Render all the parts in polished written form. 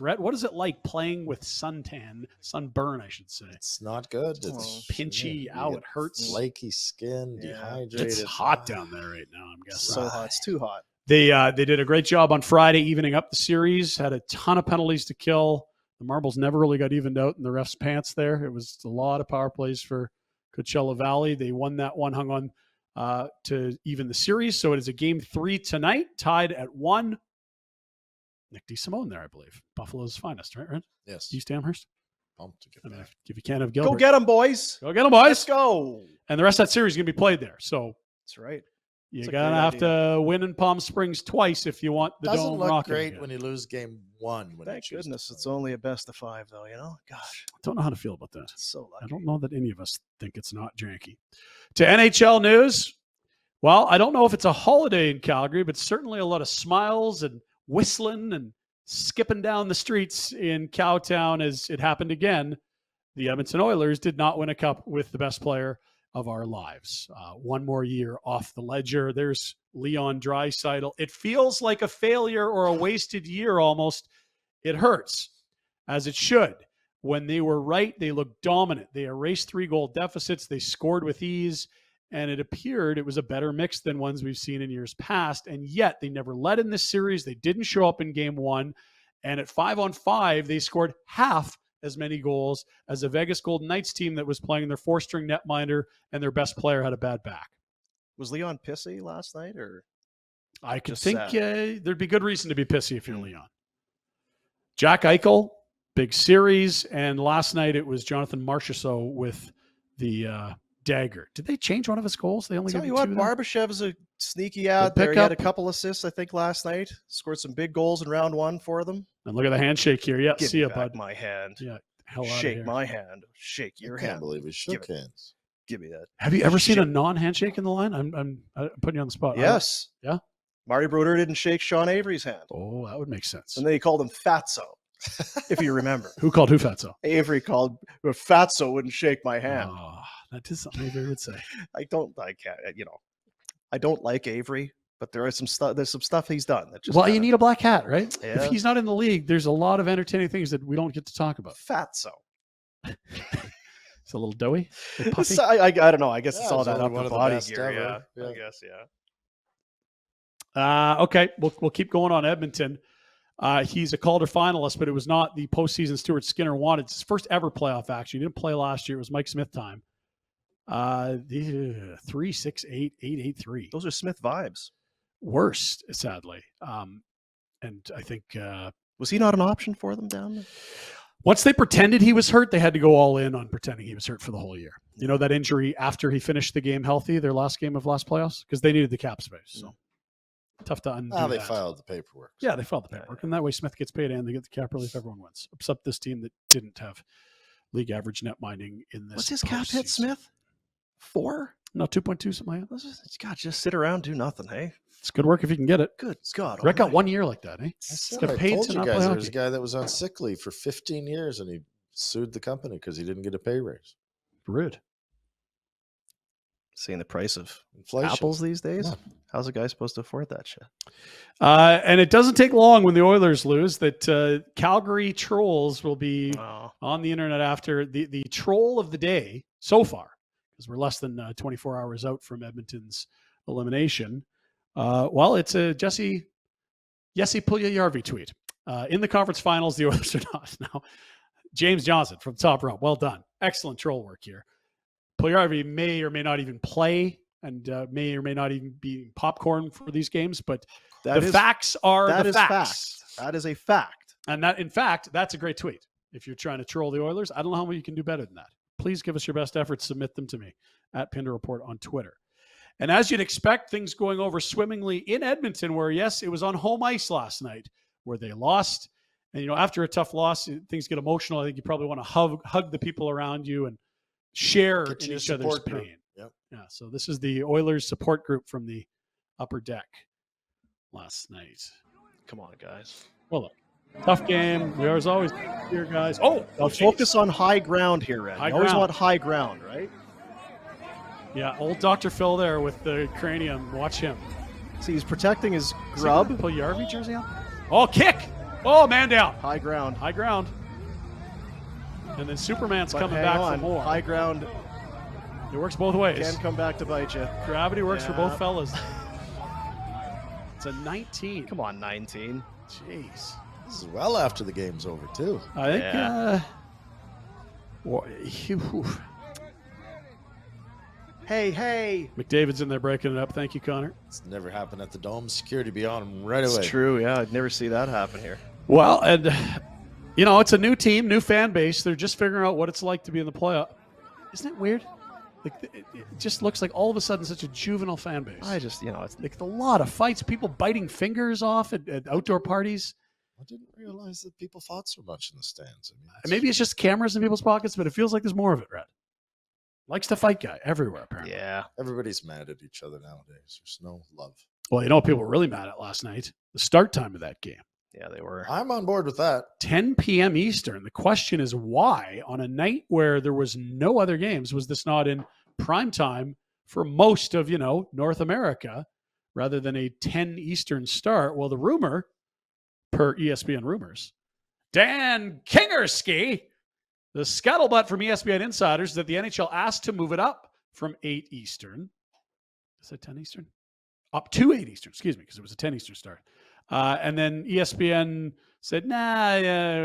Rhett, what is it like playing with sunburn, I should say? It's not good. It's pinchy, it hurts. Flaky skin, dehydrated. It's hot down there right now, I'm guessing. So hot. It's too hot. They did a great job on Friday evening up the series, had a ton of penalties to kill. The marbles never really got evened out in the ref's pants there. It was a lot of power plays for Coachella Valley. They won that one, hung on to even the series. So it is a game 3 tonight, tied at 1. Nick DeSimone there, I believe. Buffalo's finest, right? Yes. East Amherst. Pumped to get back. If you can't have Gilbert. Go get them, boys. Go get them, boys. Let's go. And the rest of that series is going to be played there. So that's right. You're going to have to win in Palm Springs twice if you want the Doesn't Dome look rocking great again. when you lose game 1. Thank goodness it's only a best of 5, though, Gosh. I don't know how to feel about that. So lucky. I don't know that any of us think it's not janky. To NHL news, well, I don't know if it's a holiday in Calgary, but certainly a lot of smiles and whistling and skipping down the streets in Cowtown as it happened again. The Edmonton Oilers did not win a cup with the best player of our lives. One more year off the ledger. There's Leon Draisaitl. It feels like a failure or a wasted year almost. It hurts, as it should. When they were right, they looked dominant. They erased 3-goal deficits. They scored with ease, and it appeared it was a better mix than ones we've seen in years past, and yet they never led in this series. They didn't show up in game 1, and at 5-on-5, they scored half as many goals as a Vegas Golden Knights team that was playing their 4-string netminder, and their best player had a bad back. Was Leon pissy last night, or? I could think there'd be good reason to be pissy if you're Leon. Jack Eichel, big series, and last night it was Jonathan Marchessault with the dagger. Did they change one of his goals? They only tell you what, Barbashev's a sneaky out there. He had a couple assists, I think, last night. Scored some big goals in round 1 for them. And look at the handshake here. Yeah, Give see me you, back bud. my hand. Yeah, hell shake my hand. Shake your hand. I can't believe we shook hands. Give me that. Have you ever seen a non-handshake in the line? I'm putting you on the spot. Yes. Yeah. Marty Brodeur didn't shake Sean Avery's hand. Oh, that would make sense. And then he called him Fatso, if you remember. Who called who Fatso? Avery called, but Fatso wouldn't shake my hand. Oh, that is something Avery would say. I don't like Avery, but there's some stuff he's done. That just you need a black hat, right? Yeah. If he's not in the league, there's a lot of entertaining things that we don't get to talk about. Fatso. It's a little doughy. I don't know. I guess it's all that upper body gear. Yeah. I guess, yeah. Okay, we'll keep going on Edmonton. He's a Calder finalist, but it was not the postseason Stuart Skinner wanted. It's his first ever playoff action. He didn't play last year. It was Mike Smith time. 3-6-8, 8-8-3. Those are Smith vibes. Worst, sadly. And I think was he not an option for them down there? Once they pretended he was hurt, they had to go all in on pretending he was hurt for the whole year. You know, that injury after he finished the game healthy, their last game of last playoffs, because they needed the cap space. So tough to undo. They filed the paperwork. Yeah, they filed the paperwork. And that way Smith gets paid and they get the cap relief. Everyone wins. Except this team that didn't have league average net minding in this. What's his cap hit, Smith? 4? No, 2.2, something like that. God, just sit around, do nothing, hey? It's good work if you can get it. Good God. Rhett got 1 year like that, eh? I told you guys there was a guy that was on sick leave for 15 years and he sued the company because he didn't get a pay raise. Rude. Seeing the price of inflation. Apples these days? Yeah. How's a guy supposed to afford that shit? And it doesn't take long when the Oilers lose that Calgary trolls will be on the internet after the troll of the day so far, because we're less than 24 hours out from Edmonton's elimination. It's a Jesse Puljujarvi tweet. In the conference finals, the Oilers are not. Now, James Johnson from Top Rope. Well done. Excellent troll work here. Puljujarvi may or may not even play and may or may not even be popcorn for these games, but facts are the facts. That is a fact. And that, in fact, that's a great tweet. If you're trying to troll the Oilers, I don't know how you can do better than that. Please give us your best efforts. Submit them to me at Pinder Report on Twitter. And as you'd expect, things going over swimmingly in Edmonton, where, yes, it was on home ice last night where they lost. And, you know, after a tough loss, things get emotional. I think you probably want to hug the people around you and share in each other's pain. Yep. Yeah. So this is the Oilers support group from the upper deck last night. Come on, guys. Well, look, tough game. There's always here, guys. Focus on high ground here, Red. You always want high ground, right? Yeah, old Dr. Phil there with the cranium. Watch him. See, he's protecting his grub. Pull your RV jersey on. Oh, kick! Oh, man down. High ground. High ground. And then Superman's But coming hang back on. for more. High ground It works both ways. can come back to bite you. Gravity works for Yeah. both fellas. It's a 19. Come on, 19. Jeez. This is well after the game's over, too. I think. Yeah. Hey. McDavid's in there breaking it up. Thank you, Connor. It's never happened at the Dome. Security be on him right away. It's true, yeah. I'd never see that happen here. Well, and it's a new team, new fan base. They're just figuring out what it's like to be in the playoff. Isn't it weird? Like it just looks like all of a sudden such a juvenile fan base. It's Like a lot of fights, people biting fingers off at outdoor parties. I didn't realize that people fought so much in the stands. And maybe it's just cameras in people's pockets, but it feels like there's more of it, Rhett. Likes to fight guy everywhere, apparently. Yeah. Everybody's mad at each other nowadays. There's no love. Well, you know what people were really mad at last night? The start time of that game. Yeah, they were. I'm on board with that. 10 p.m. Eastern. The question is why, on a night where there was no other games, was this not in prime time for most of, North America, rather than a 10 Eastern start? Well, the rumor, per ESPN Rumors, Dan Kingerski, the scuttlebutt from ESPN Insiders, that the NHL asked to move it up from 8 Eastern. Is it 10 Eastern? Up to 8 Eastern, excuse me, because it was a 10 Eastern start. And then ESPN said, we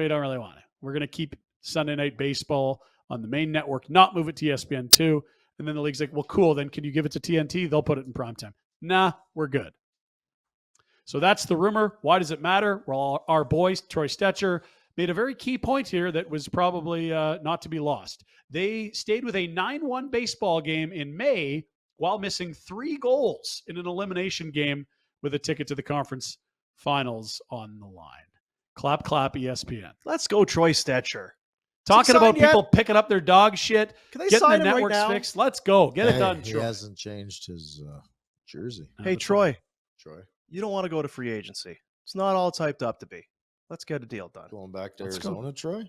don't really want it. We're going to keep Sunday Night Baseball on the main network, not move it to ESPN2. And then the league's like, well, cool, then can you give it to TNT? They'll put it in primetime. Nah, we're good. So that's the rumor. Why does it matter? Well, our boy, Troy Stetcher, made a very key point here that was probably not to be lost. They stayed with a 9-1 baseball game in May while missing 3 goals in an elimination game with a ticket to the conference finals on the line. Clap, clap, ESPN. Let's go, Troy Stetcher. Talking about yet? people picking up their dog shit, Can they getting sign the him right networks now? fixed. Let's go. Get it done, He Troy. hasn't changed his jersey. Hey, Troy, Troy. you don't want to go to free agency. It's not all typed up to be. Let's get a deal done. Going back to Let's go. Arizona, Troy?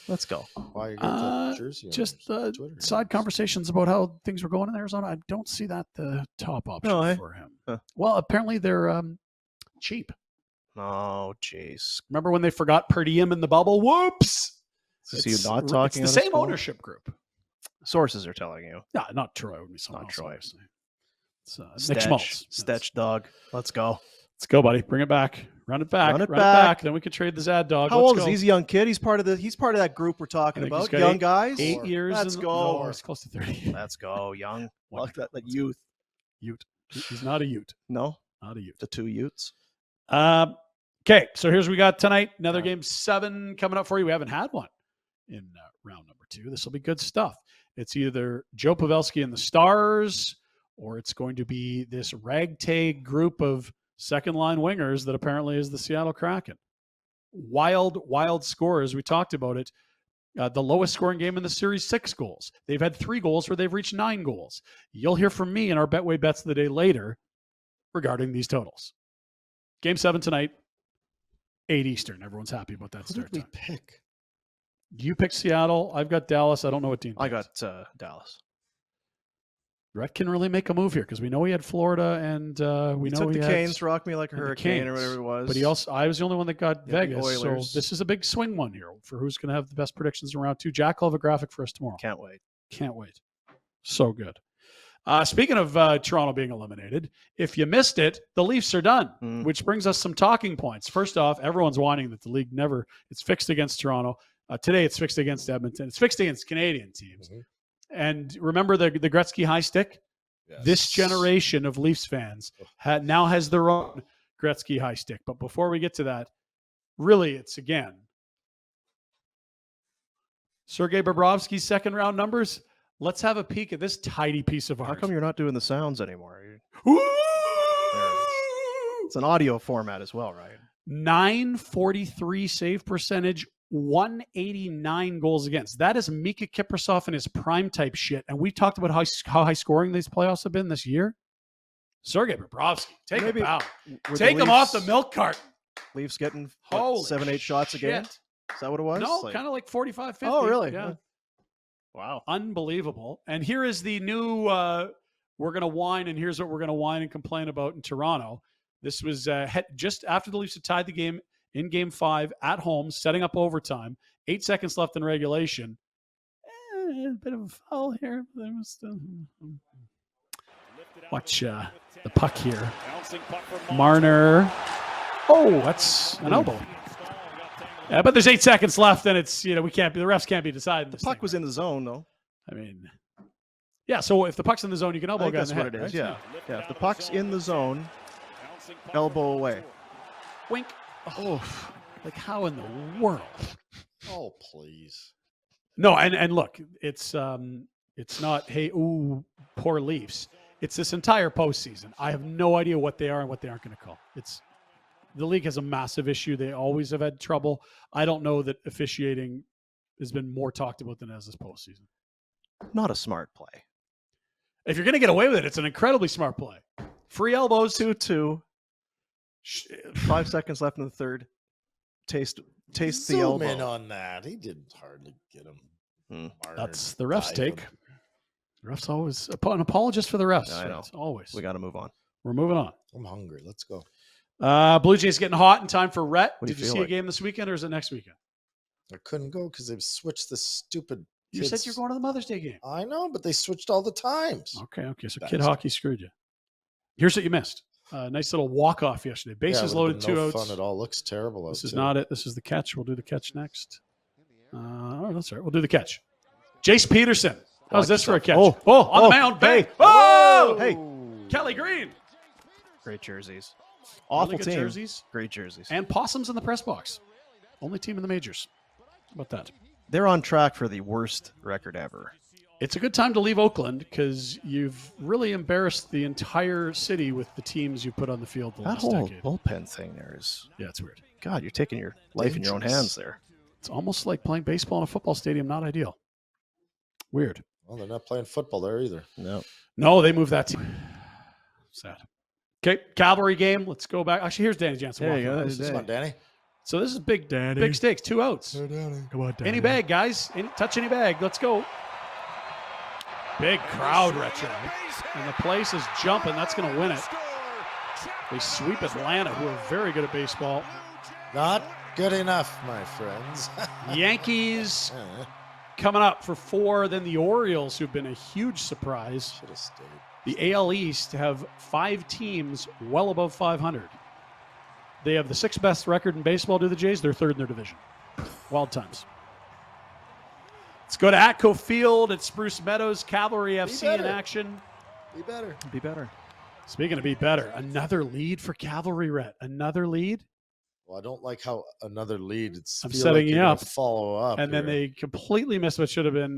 Let's go. Why you got that jersey on Just your Twitter? side conversations about how things were going in Arizona. I don't see that the top option No, eh? for him. Huh. Well, apparently they're cheap. Oh, jeez. Remember when they forgot per diem in the bubble? Whoops! Is he not talking? It's on the his same phone? ownership group. Sources are telling you. No, not Troy. It would be someone Not else. Troy. Obviously. It's Nick Schmaltz. Stetch dog. Let's go. Let's go, buddy. Bring it back. Run it back. Run it back. Then we can trade the Zad dog. How Let's old go. is he? He's a young kid. He's part of that group we're I talking think he's about. got Young guys. 8 years. Let's in the- go. No, he's close to 30. Let's go, young. Like Wonderful. that youth. Ute. He's not a Ute. No, Not a Ute. the 2 Utes. Okay, so here's what we got tonight. Another game 7 coming up for you. We haven't had one in round number 2. This will be good stuff. It's either Joe Pavelski and the Stars, or it's going to be this ragtag group of second-line wingers that apparently is the Seattle Kraken. Wild scores. We talked about it. The lowest scoring game in the series, 6 goals. They've had 3 goals where they've reached 9 goals. You'll hear from me in our Betway Bets of the Day later regarding these totals. Game 7 tonight, 8 Eastern. Everyone's happy about that Who start did we time. pick? You picked Seattle. I've got Dallas. I don't know what team. I got Dallas. Rhett can really make a move here because we know he had Florida and we He know took he the had, Canes, rock me like a and the hurricane or Canes. whatever it was. But I was the only one that got the Vegas. So Oilers. this is a big swing one here for who's going to have the best predictions in round 2. Jack will have a graphic for us tomorrow. Can't wait. Can't wait. So good. Speaking of Toronto being eliminated, if you missed it, the Leafs are done, which brings us some talking points. First off, everyone's whining that the league it's fixed against Toronto. Today it's fixed against Edmonton. It's fixed against Canadian teams. Mhm. And remember the Gretzky high stick? Yes. This generation of Leafs fans now has their own Gretzky high stick. But before we get to that, really it's again Sergei Bobrovsky's second round numbers. Let's have a peek at this tidy piece of art. How come you're not doing the sounds anymore? Woo! It's an audio format as well, right? 943 save percentage, 189 goals against. That is Mika Kiprasov in his prime type shit. And we talked about how high scoring these playoffs have been this year. Sergei Bobrovsky, take Maybe- him out. Were Take the him off the Leafs- milk carton. Leafs getting Holy 7-8 shots a game? shit. Is that what it was? No, Like- kind of like 45, 50. Oh, really? Yeah. Wow. Unbelievable. And here is the new we're going to whine, and here's what we're going to whine and complain about in Toronto. This was just after the Leafs had tied the game in Game 5 at home, setting up overtime. 8 seconds left in regulation. A bit of a foul here. Watch the puck here. Marner. Oh, that's an elbow. Yeah, but there's 8 seconds left, and it's, we can't be, the refs can't be deciding. The puck was in the zone, though. I mean, yeah, so if the puck's in the zone, you can elbow a guy in the head. That's what it is, right? yeah. If the puck's in the zone, elbow away. Wink. Oh, like how in the world? Oh, please. No, and look, it's not, hey, ooh, poor Leafs. It's this entire postseason. I have no idea what they are and what they aren't going to call. The league has a massive issue. They always have had trouble. I don't know that officiating has been more talked about than it has this postseason. Not a smart play. If you're going to get away with it, it's an incredibly smart play. Free elbows. 2-2. 5 seconds left in the third. Taste the elbow. Zoom in on that. He didn't hardly get him. That's the refs' take. The refs always an apologist for the refs. I know. Always. We got to move on. We're moving on. I'm hungry. Let's go. Blue Jays getting hot in time for Rhett. Did you see a game this weekend, or is it next weekend? I couldn't go because they've switched the stupid. You said you're going to the Mother's Day game. I know, but they switched all the times. Okay. So kid hockey screwed you. Here's what you missed. Nice little walk-off yesterday. Bases loaded, 2 outs. Fun. It all looks terrible. This is not it. This is the catch. We'll do the catch next. That's all right. We'll do the catch. Jace Peterson. How's this for a catch? On the mound. Bang. Hey. Kelly Green. Great jerseys. Awful really good team. jerseys. Great jerseys. And possums in the press box. Only team in the majors. How about that? They're on track for the worst record ever. It's a good time to leave Oakland because you've really embarrassed the entire city with the teams you put on the field the That last whole decade. bullpen thing there is... Yeah, it's weird. God, you're taking your life in your own hands there. It's almost like playing baseball in a football stadium. Not ideal. Weird. Well, they're not playing football there either. No, they moved that team. Sad. Okay, Cavalry game. Let's go back. Actually, here's Danny Jansen. There you go. Come on, Danny. So this is big stakes. 2 outs. Hey, Danny. Come on, Danny. Any bag, guys. Touch any bag. Let's go. Big crowd retro. And the place is jumping. That's going to win it. They sweep Atlanta, who are very good at baseball. Not good enough, my friends. Yankees coming up for 4. Then the Orioles, who've been a huge surprise. Should have stayed. The AL East have 5 teams well above 500. They have the 6th best record in baseball, do the Jays. They're 3rd in their division. Wild times. Let's go to Atco Field at Spruce Meadows. Cavalry FC in action. Be better. Be better. Speaking of be better, another lead for Cavalry, Rhett. Another lead. Well, I don't like how another lead. I'm setting you up. Follow up. And then they completely missed what should have been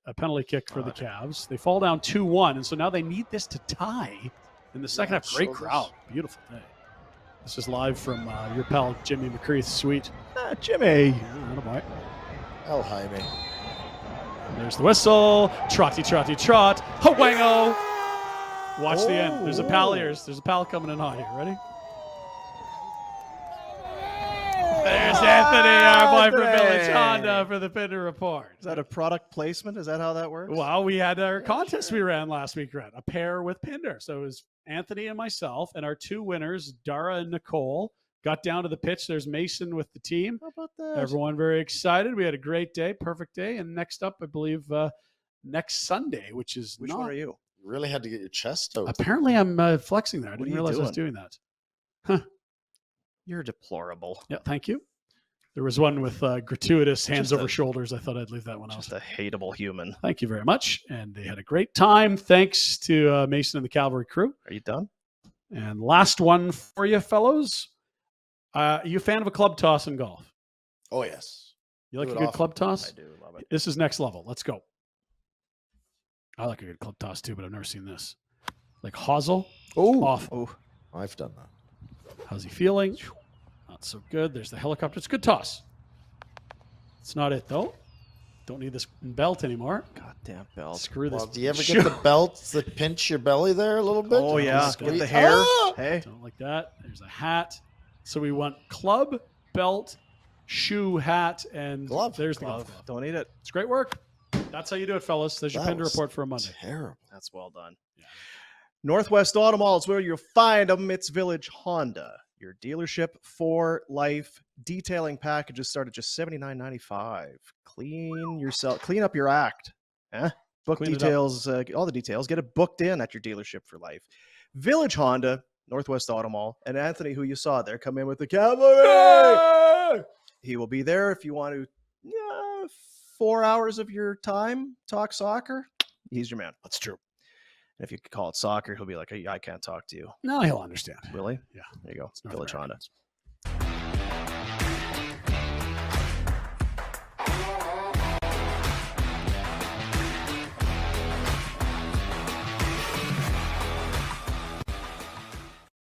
a penalty kick for the Cavs. They fall down 2-1, and so now they need this to tie in the second half. Great crowd. Beautiful day. This is live from your pal Jimmy McCreath's suite. Jimmy. Yeah, boy. El Jaime. And there's the whistle. Trotty, trot. Hawango. Watch the end. There's a pal here. There's a pal coming in hot here. Ready? There's Anthony, our boy from Village Honda for the Pinder Report. Is that a product placement? Is that how that works? Well, we had our contest we ran last week, Rhett. A pair with Pinder. So it was Anthony and myself, and our 2 winners, Dara and Nicole, got down to the pitch. There's Mason with the team. How about that? Everyone very excited. We had a great day, perfect day. And next up, I believe, next Sunday, which one are you? You really had to get your chest out. Apparently, I'm flexing there. I What didn't are you realize I was doing that. You're deplorable. Yeah, thank you. There was one with gratuitous hands over shoulders. I thought I'd leave that one out. Just a hateable human. Thank you very much. And they had a great time. Thanks to Mason and the Cavalry crew. Are you done? And last one for you, fellows. You a fan of a club toss in golf? Oh, yes. You like a good club toss? I do love it. This is next level. Let's go. I like a good club toss too, but I've never seen this. Like hosel. Oh, Awful. I've done that. How's he feeling? Not so good. There's the helicopter. It's a good toss. It's not it, though. Don't need this belt anymore. Goddamn belt. Screw this. Well, do you ever get the belts that pinch your belly there a little bit? Oh, yeah. Squeeze. Get the hair. Ah! Hey. Don't like that. There's a hat. So we want club, belt, shoe, hat, and Glove. There's the golf glove. Don't need it. It's great work. That's how you do it, fellas. There's your That Pinder was report for a Monday. Terrible. That's well done. Yeah. Northwest Auto Mall is where you'll find them. It's Village Honda, your dealership for life. Detailing packages start at just $79.95. Clean up your act. Book Clean details, all the details. Get it booked in at your dealership for life. Village Honda, Northwest Auto Mall, and Anthony, who you saw there, come in with the cavalry. He will be there if you want to 4 hours of your time talk soccer. He's your man. That's true. And if you could call it soccer, he'll be like, I can't talk to you. No, he'll understand. Will he? Yeah. There you go. It's North Village Honda. Americans.